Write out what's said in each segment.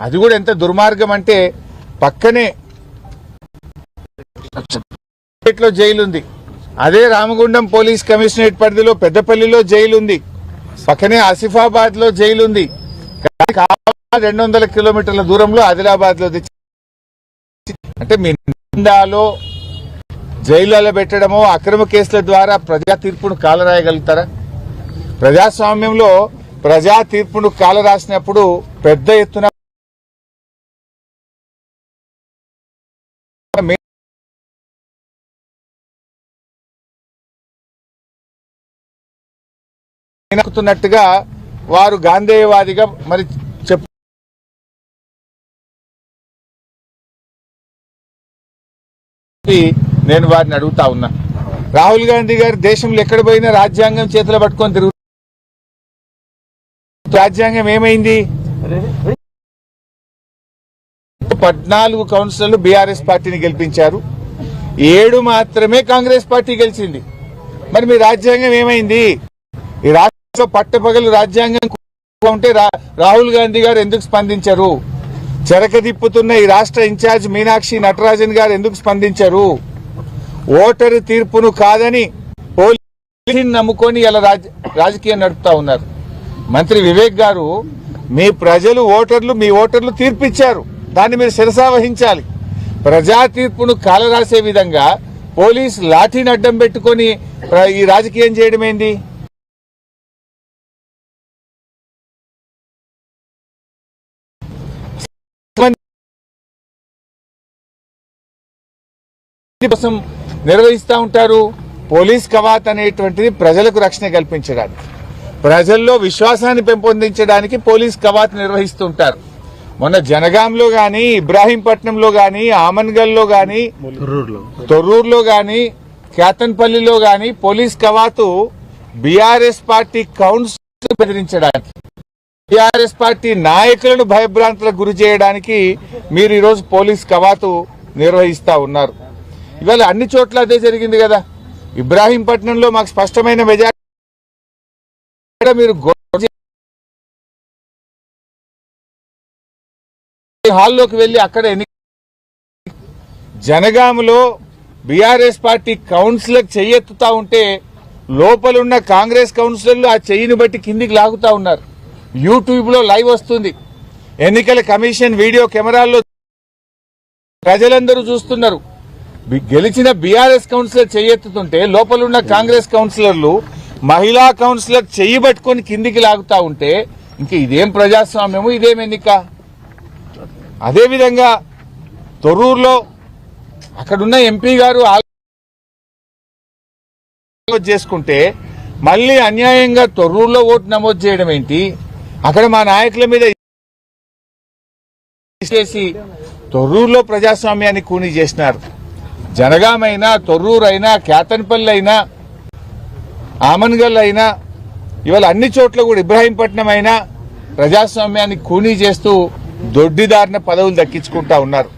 అది కూడా ఎంత దుర్మార్గం అంటే పక్కనే లో జైలు ఉంది, అదే రామగుండం పోలీస్ కమిషనరేట్ పరిధిలో పెద్దపల్లిలో జైలు ఉంది, పక్కనే ఆసిఫాబాద్ లో జైలు ఉంది. 200 కిలోమీటర్ల దూరంలో ఆదిలాబాద్ లో అంటే మీ నిందాలో జైళ్లలో పెట్టడమో అక్రమ కేసుల ద్వారా ప్రజా తీర్పును కాలరాయగలుగుతారా? ప్రజాస్వామ్యంలో ప్రజా తీర్పును కాలరాసినప్పుడు పెద్ద ఎత్తున తున్నట్టుగా వారు గాంధేయవాదిగా మరి నేను వారిని అడుగుతా ఉన్నా. రాహుల్ గాంధీ గారు దేశంలో ఎక్కడ పోయినా రాజ్యాంగం చేతిలో పట్టుకొని తిరుగు. రాజ్యాంగం ఏమైంది? 14 కౌన్సిలర్లు బీఆర్ఎస్ పార్టీని గెలిపించారు, 7 మాత్రమే కాంగ్రెస్ పార్టీ గెలిచింది. మరి మీ రాజ్యాంగం ఏమైంది? ఈ రాష్ట్రంలో పట్టపగలు రాజ్యాంగం ఉంటే రాహుల్ గాంధీ గారు ఎందుకు స్పందించరు? చెరకదిప్పుతున్న ఈ రాష్ట్ర ఇన్ఛార్జ్ మీనాక్షి నటరాజన్ గారు ఎందుకు స్పందించరు? ఓటరు తీర్పును కాదని పోలీసుని నమ్ముకొని ఇలా రాజకీయం నడుపుతా ఉన్నారు. మంత్రి వివేక్ గారు, మీ ప్రజలు మీ ఓటర్లు తీర్పిచ్చారు, దాన్ని మీరు శిరసావహించాలి. ప్రజా తీర్పును కాలరాసే విధంగా పోలీసు లాఠీని అడ్డం పెట్టుకొని ఈ రాజకీయం చేయడం ఏంది? కోసం నిర్వహిస్తూ ఉంటారు. పోలీస్ కవాత్ అనేటువంటిది ప్రజలకు రక్షణ కల్పించడానికి, ప్రజల్లో విశ్వాసాన్ని పెంపొందించడానికి పోలీస్ కవాత్ నిర్వహిస్తుంటారు. మొన్న జనగాంలో గాని, ఇబ్రాహీంపట్నంలో గాని, ఆమన్గల్లో గాని, తొర్రూరులో గాని, కేతన్పల్లిలో గాని పోలీస్ కవాతు బీఆర్ఎస్ పార్టీ కౌన్సిల్ బెదిరించడానికి, బీఆర్ఎస్ పార్టీ నాయకులను భయభ్రాంతులకు గురి చేయడానికి మీరు ఈరోజు పోలీస్ కవాతు నిర్వహిస్తా ఉన్నారు. ఇవాళ అన్ని చోట్ల అదే జరిగింది కదా. ఇబ్రాహీంపట్నంలో మాకు స్పష్టమైన మెజారిటీ, మీరు హాల్లోకి వెళ్లి అక్కడ జనగాంలో బీఆర్ఎస్ పార్టీ కౌన్సిలర్ చెయ్యెత్తుతా ఉంటే లోపలున్న కాంగ్రెస్ కౌన్సిలర్లు ఆ చెయ్యిని బట్టి కిందికి లాగుతా ఉన్నారు. యూట్యూబ్ లో లైవ్ వస్తుంది, ఎన్నికల కమిషన్ వీడియో కెమెరాల్లో ప్రజలందరూ చూస్తున్నారు. గెలిచిన బీఆర్ఎస్ కౌన్సిలర్ చెయ్యెత్తుతుంటే లోపలున్న కాంగ్రెస్ కౌన్సిలర్లు మహిళా కౌన్సిలర్ చెయ్యి పట్టుకొని కిందికి లాగుతా ఉంటే ఇంక ఇదేం ప్రజాస్వామ్యము, ఇదేం ఎన్నిక? అదేవిధంగా తొర్రూరులో అక్కడున్న ఎంపీ గారు చేసుకుంటే మళ్లీ అన్యాయంగా తొర్రూరులో ఓటు నమోదు చేయడం ఏంటి? అక్కడ మా నాయకుల మీద చేసి తొర్రూరులో ప్రజాస్వామ్యాన్ని కూనీ చేసినారు. జనగాం అయినా, తొర్రూరు అయినా, కేతన్పల్లి అయినా, ఆమన్గల్ అయినా, ఇవాళ అన్ని చోట్ల కూడా ఇబ్రాహీంపట్నం అయినా ప్రజాస్వామ్యాన్ని కూనీ చేస్తూ దొడ్డిదారిన పదవులు దక్కించుకుంటా ఉన్నారు.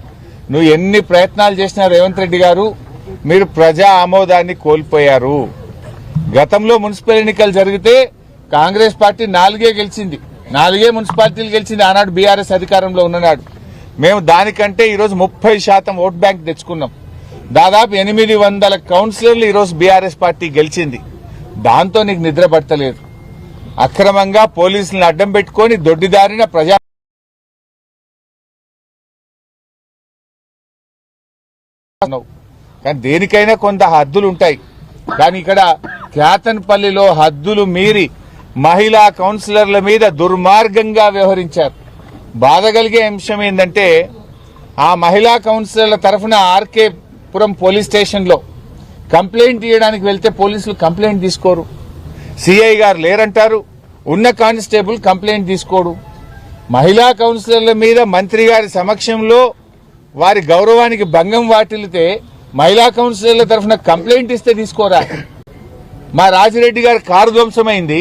నువ్వు ఎన్ని ప్రయత్నాలు చేసినా రేవంత్ రెడ్డి గారు, మీరు ప్రజా ఆమోదాన్ని కోల్పోయారు. గతంలో మున్సిపల్ ఎన్నికలు జరిగితే కాంగ్రెస్ పార్టీ 4 గెలిచింది, 4 మున్సిపాలిటీలు గెలిచింది ఆనాడు బీఆర్ఎస్ అధికారంలో ఉన్ననాడు. మేము దానికంటే ఈరోజు 30% ఓట్ బ్యాంక్ తెచ్చుకున్నాం. దాదాపు 800 కౌన్సిలర్లు ఈరోజు బీఆర్ఎస్ పార్టీ గెలిచింది. దాంతో నీకు నిద్ర పట్టలేదు. అక్రమంగా పోలీసులను అడ్డం పెట్టుకుని దొడ్డిదారిన ప్రజా కానీ దేనికైనా కొంత హద్దులు ఉంటాయి. కానీ ఇక్కడ కేతన్పల్లిలో హద్దులు మీరి మహిళా కౌన్సిలర్ల మీద దుర్మార్గంగా వ్యవహరించారు. బాధ కలిగే అంశం ఏంటంటే ఆ మహిళా కౌన్సిలర్ల తరఫున ఆర్కే పురం పోలీస్ స్టేషన్లో కంప్లైంట్ ఇవ్వడానికి వెళ్తే పోలీసులు కంప్లైంట్ తీసుకోరు. సిఐ గారు లేరంటారు, ఉన్న కానిస్టేబుల్ కంప్లైంట్ తీసుకోడు. మహిళా కౌన్సిలర్ల మీద మంత్రి గారి సమక్షంలో వారి గౌరవానికి భంగం వాటిల్లితే మహిళా కౌన్సిలర్ల తరఫున కంప్లైంట్ ఇస్తే తీసుకోరా? మా రాజిరెడ్డి గారి కారు ధ్వంసమైంది,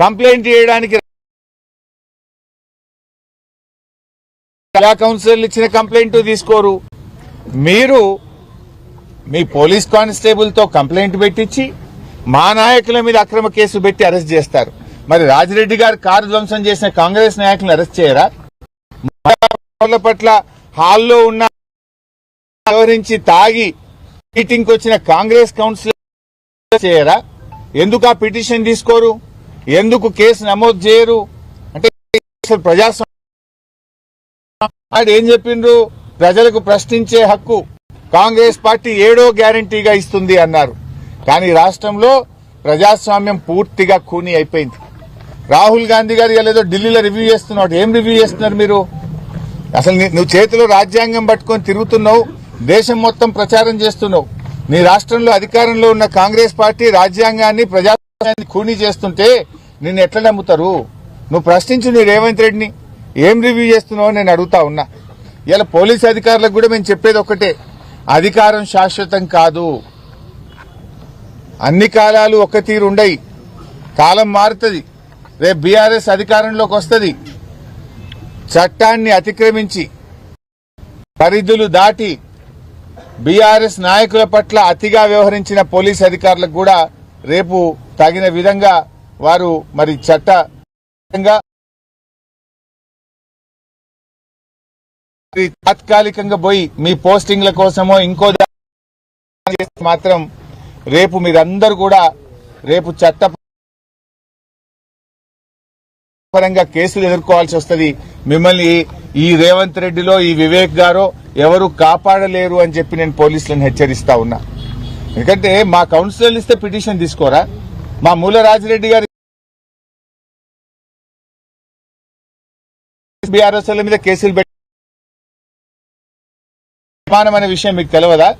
కంప్లైంట్ చేయడానికి మహిళా కౌన్సిలర్లు ఇచ్చిన కంప్లైంట్ తీసుకోరు. మీరు మీ పోలీస్ కానిస్టేబుల్ తో కంప్లైంట్ పెట్టించి మా నాయకుల మీద అక్రమ కేసు పెట్టి అరెస్ట్ చేస్తారు. మరి రాజిరెడ్డి గారు కారు ధ్వంసం చేసిన కాంగ్రెస్ నాయకులను అరెస్ట్ చేయరా? పట్ల హాల్లో ఉన్న వ్యవహరించి తాగి మీటింగ్కి వచ్చిన కాంగ్రెస్ కౌన్సిలర్ చేయరా? ఎందుకు ఆ పిటిషన్ తీసుకోరు? ఎందుకు కేసు నమోదు చేయరు? అంటే అసలు ప్రజాస్వామ్యం ఏం చెప్పిండ్రు? ప్రజలకు ప్రశ్నించే హక్కు కాంగ్రెస్ పార్టీ 7వ గ్యారంటీగా ఇస్తుంది అన్నారు. కానీ రాష్ట్రంలో ప్రజాస్వామ్యం పూర్తిగా ఖూనీ అయిపోయింది. రాహుల్ గాంధీ గారు ఏదో ఢిల్లీలో రివ్యూ చేస్తున్నారు. ఏం రివ్యూ చేస్తున్నారు మీరు? అసలు నువ్వు చేతిలో రాజ్యాంగం పట్టుకొని తిరుగుతున్నావు, దేశం మొత్తం ప్రచారం చేస్తున్నావు. నీ రాష్ట్రంలో అధికారంలో ఉన్న కాంగ్రెస్ పార్టీ రాజ్యాంగాన్ని ప్రజాస్వామ్యాన్ని ఖూనీ చేస్తుంటే నిన్ను ఎట్లా నమ్ముతారు? నువ్వు ప్రశ్నించు నీ రేవంత్ రెడ్డిని. ఏం రివ్యూ చేస్తున్నావు నేను అడుగుతా ఉన్నా. ఇలా పోలీసు అధికారులకు కూడా మేము చెప్పేది ఒక్కటే, అధికారం శాశ్వతం కాదు. అన్ని కాలాలు ఒక తీరు ఉండయి, కాలం మారుతుంది. రేపు బీఆర్ఎస్ అధికారంలోకి వస్తుంది. చట్టాన్ని అతిక్రమించి పరిధులు దాటి బీఆర్ఎస్ నాయకుల పట్ల అతిగా వ్యవహరించిన పోలీస్ అధికారులకు కూడా రేపు తగిన విధంగా వారు మరి చట్టంగా తాత్కాలికంగా పోయి మీ పోస్టింగ్ల కోసమో ఇంకో మాత్రం రేపు మీరందరూ కూడా రేపు చట్టపరంగా కేసులు ఎదుర్కోవాల్సి వస్తుంది. మిమ్మల్ని ఈ రేవంత్ రెడ్డిలో ఈ వివేక్ గారో ఎవరు కాపాడలేరు అని చెప్పి నేను పోలీసులను హెచ్చరిస్తా ఉన్నా. ఎందుకంటే మా కౌన్సిలర్లు ఇస్తే పిటిషన్ తీసుకోరా? మా మూల రాజిరెడ్డి గారి బీఆర్ఎస్ మీద కేసులు పెట్టి అనే విషయం మీకు తెలియదా?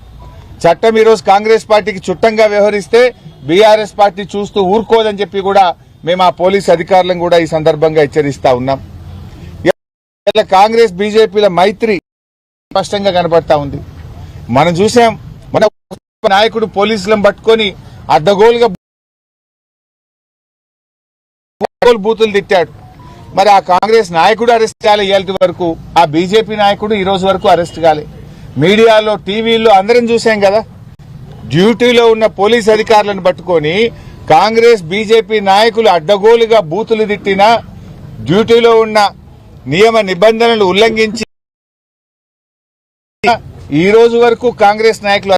చట్టం ఈరోజు కాంగ్రెస్ పార్టీకి చుట్టంగా వ్యవహరిస్తే బీఆర్ఎస్ పార్టీ చూస్తూ ఊరుకోదని చెప్పి కూడా మేము ఆ పోలీసు అధికారులను కూడా ఈ సందర్భంగా హెచ్చరిస్తా ఉన్నాం. కాంగ్రెస్ బీజేపీల మైత్రి స్పష్టంగా కనబడతా ఉంది. మనం చూసాం, మన నాయకుడు పోలీసులను పట్టుకొని అడ్డగోలుగా బూతులు తిట్టాడు. మరి ఆ కాంగ్రెస్ నాయకుడు అరెస్ట్ కాలే ఇవాళ వరకు, ఆ బీజేపీ నాయకుడు ఈ రోజు వరకు అరెస్ట్ కాలే. మీడియాలో టీవీల్లో అందరం చూసాం కదా. డ్యూటీలో ఉన్న పోలీస్ అధికారులను పట్టుకొని కాంగ్రెస్ బీజేపీ నాయకులు అడ్డగోలుగా బూతులు తిట్టినా డ్యూటీలో ఉన్న నియమ నిబంధనలు ఉల్లంఘించి ఈ రోజు వరకు కాంగ్రెస్ నాయకులు